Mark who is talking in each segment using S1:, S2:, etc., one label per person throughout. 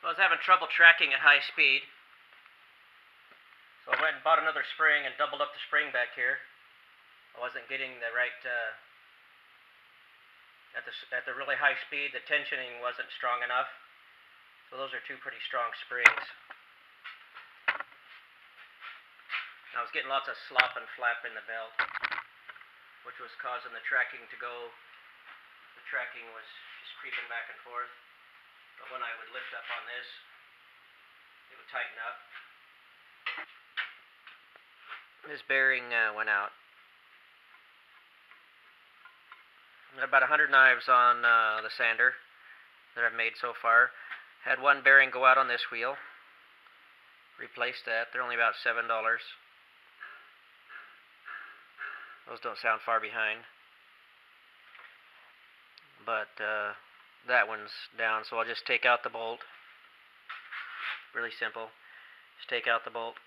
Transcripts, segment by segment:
S1: I was having trouble tracking at high speed, so I went and bought another spring and doubled up the spring back here. I wasn't getting the right, at the really high speed, the tensioning wasn't strong enough. So those are two pretty strong springs. I was getting lots of slop and flap in the belt, which was causing the tracking to go. The tracking was just creeping back and forth. But when I would lift up on this, it would tighten up. This bearing went out. I got about 100 knives on the sander that I've made so far. Had one bearing go out on this wheel. Replaced that. They're only about $7. Those don't sound far behind. But that one's down, so I'll just take out the bolt. Really simple. Just take out the bolt.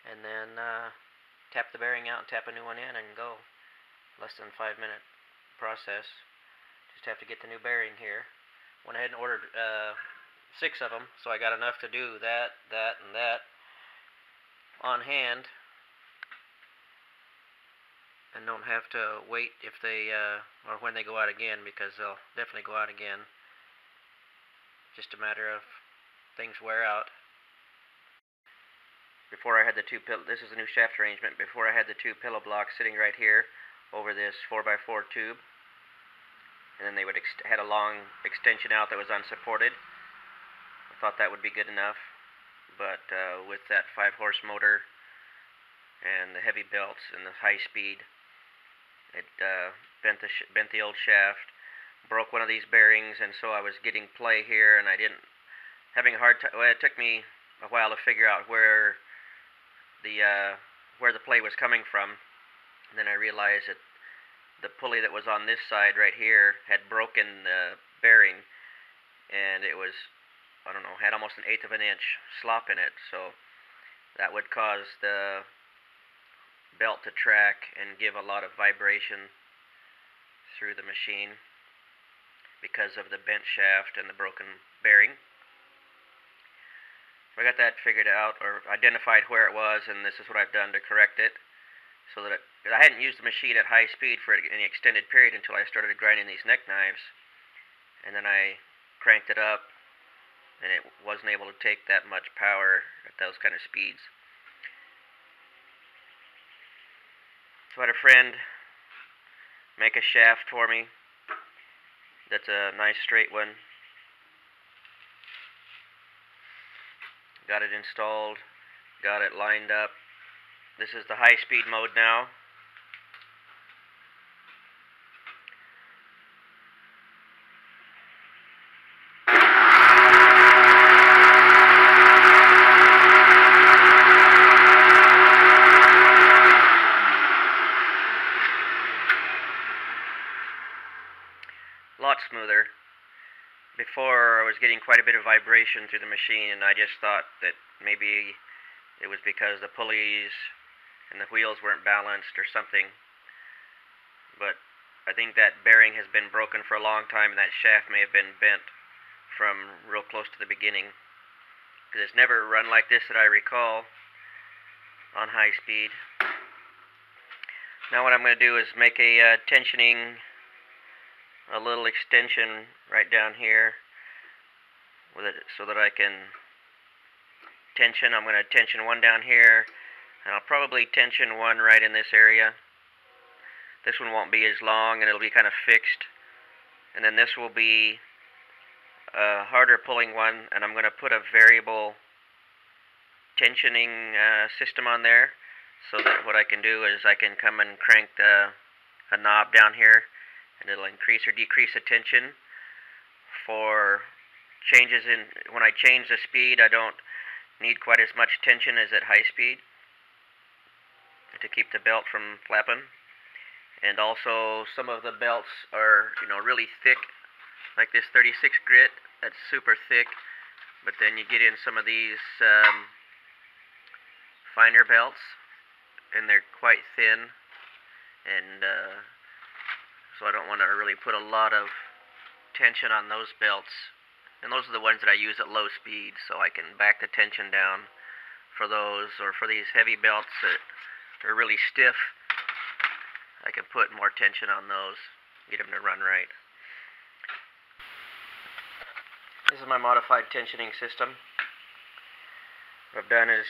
S1: And then tap the bearing out and tap a new one in and go. Less than 5-minute process. Just have to get the new bearing here. Went ahead and ordered 6 of them, so I got enough to do that, and that on hand. And don't have to wait if they, or when they go out again, because they'll definitely go out again. Just a matter of things wear out. Before I had the this is a new shaft arrangement. Before I had the 2 pillow blocks sitting right here over this 4x4 tube. And then they would had a long extension out that was unsupported. I thought that would be good enough. But with that 5-horse motor and the heavy belts and the high speed, it bent the old shaft, broke one of these bearings, and so I was getting play here, and I didn't, having a hard time. Well, it took me a while to figure out where the play was coming from. And then I realized that the pulley that was on this side right here had broken the bearing, and it was, I don't know, had almost 1/8 of an inch slop in it, so that would cause the belt to track and give a lot of vibration through the machine because of the bent shaft and the broken bearing. So I got that figured out, or identified where it was, and this is what I've done to correct it, so that I hadn't used the machine at high speed for any extended period until I started grinding these neck knives, and then I cranked it up, and it wasn't able to take that much power at those kind of speeds. So I had a friend make a shaft for me that's a nice straight one. Got it installed, got it lined up. This is the high-speed mode now. A lot smoother. Before, I was getting quite a bit of vibration through the machine, and I just thought that maybe it was because the pulleys and the wheels weren't balanced or something. But I think that bearing has been broken for a long time, and that shaft may have been bent from real close to the beginning, because it's never run like this that I recall on high speed. Now what I'm going to do is make a tensioning, a little extension right down here with it, so that I can tension. I'm going to tension one down here, and I'll probably tension one right in this area. This one won't be as long, and it'll be kind of fixed. And then this will be a harder pulling one, and I'm going to put a variable tensioning system on there, so that what I can do is I can come and crank a knob down here, and it'll increase or decrease the tension. For changes in, when I change the speed, I don't need quite as much tension as at high speed to keep the belt from flapping. And also, some of the belts are, really thick, like this 36 grit. That's super thick. But then you get in some of these finer belts, and they're quite thin. And so I don't want to really put a lot of tension on those belts, and those are the ones that I use at low speed, so I can back the tension down for those, or for these heavy belts that are really stiff, I can put more tension on those, get them to run right. This is my modified tensioning system. What I've done is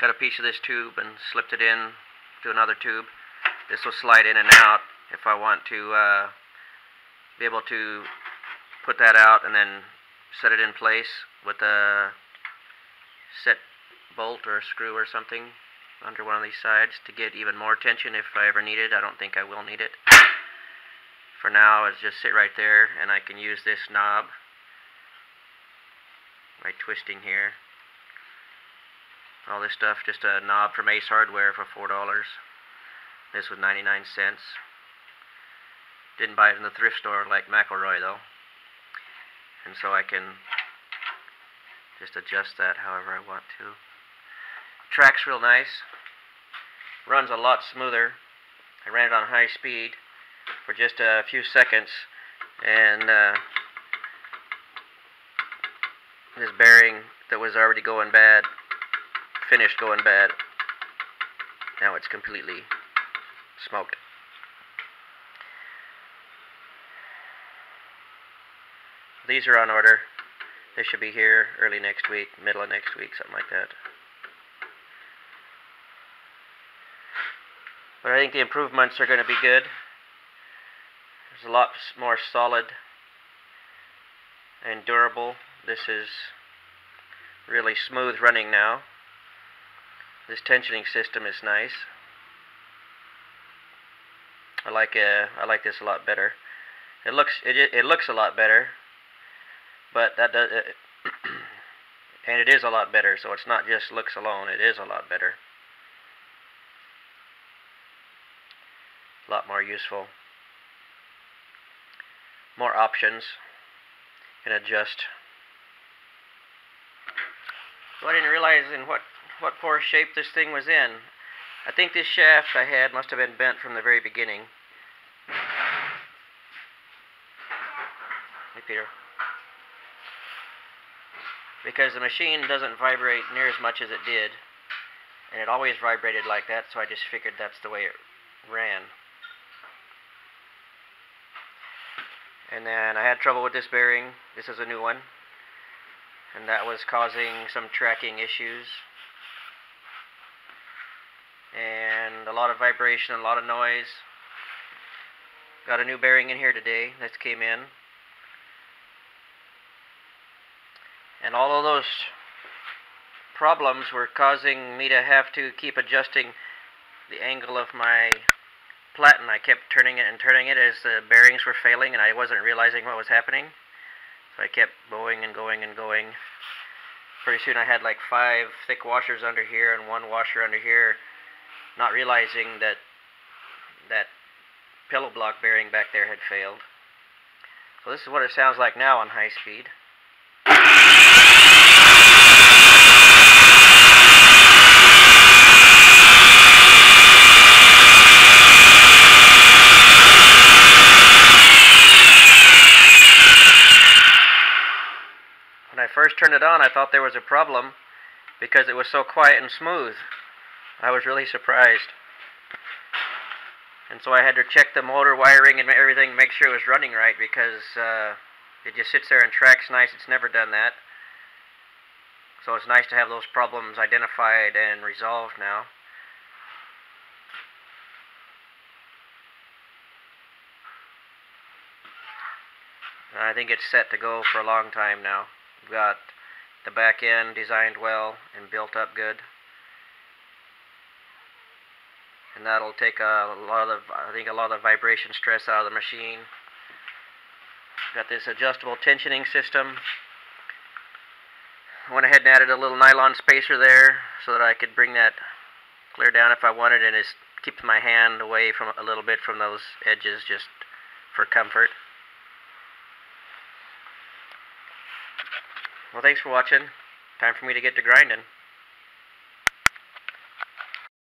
S1: cut a piece of this tube and slipped it in to another tube. This will slide in and out if I want to be able to put that out and then set it in place with a set bolt or a screw or something under one of these sides to get even more tension if I ever need it. I don't think I will need it. For now, it's just sit right there, and I can use this knob by twisting here. All this stuff, just a knob from Ace Hardware for $4. This was 99 cents. Didn't buy it in the thrift store like McElroy though. And so I can just adjust that however I want to. Track's real nice. Runs a lot smoother. I ran it on high speed for just a few seconds, and this bearing that was already going bad finished going bad. Now it's completely smoked. These are on order. They should be here early next week, middle of next week, something like that. But I think the improvements are going to be good. There's a lot more solid and durable. This is really smooth running now. This tensioning system is nice. I like this a lot better. It looks a lot better, but that does and it is a lot better. So it's not just looks alone. It is a lot better. A lot more useful. More options. Can adjust. So I didn't realize in what poor shape this thing was in. I think this shaft I had must have been bent from the very beginning. Hey, Peter. Because the machine doesn't vibrate near as much as it did, and it always vibrated like that, so I just figured that's the way it ran. And then I had trouble with this bearing. This is a new one, and that was causing some tracking issues, and a lot of vibration, a lot of noise. Got a new bearing in here today that came in, and all of those problems were causing me to have to keep adjusting the angle of my platen. I kept turning it and turning it as the bearings were failing, and I wasn't realizing what was happening. So I kept going and going and going. Pretty soon I had like 5 thick washers under here and 1 washer under here, not realizing that that pillow block bearing back there had failed. So this is what it sounds like now on high speed. When I first turned it on, I thought there was a problem because it was so quiet and smooth. I was really surprised. And so I had to check the motor wiring and everything, make sure it was running right, because it just sits there and tracks nice. It's never done that. So it's nice to have those problems identified and resolved now. And I think it's set to go for a long time now. We've got the back end designed well and built up good. And that'll take a lot of the vibration stress out of the machine. Got this adjustable tensioning system. I went ahead and added a little nylon spacer there so that I could bring that clear down if I wanted, and it keeps my hand away from a little bit from those edges just for comfort. Well, thanks for watching. Time for me to get to grinding.